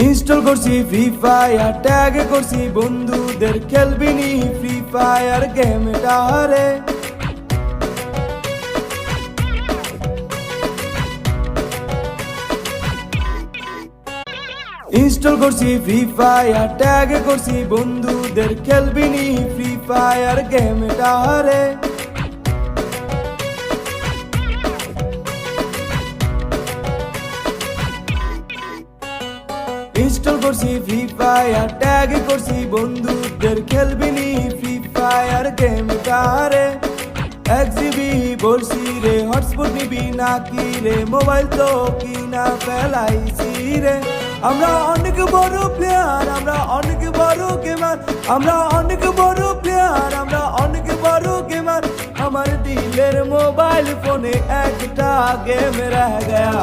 Install করছি free fire, tag করছি বন্ধুদের, খেলবি নি ফ্রি ফায়ার গেমটা রে। ইনস্টল করছি ফ্রি ফায়ার, ট্যাগ করছি বন্ধুদের, খেলবি নি ফ্রি ফায়ার গেমটা রে। ইনস্টল করছি ফ্রি ফায়ার, ট্যাগ করছি বন্ধুদের, খেলবি নি ফ্রি ফায়ার গেমটা রে। 1 GB বলছি রে, হটস্পট নিবি নাকি রে, মোবাইল তো কিনা ফেলাইছি রে। আমরা অনেক বড় প্লেয়ার, আমরা অনেক বড় গেমার, আমরা অনেক বড় প্লেয়ার, আমরা অনেক বড় গেমার। আমার দিলের মোবাইল ফোনে একটা গেম রহ গয়া।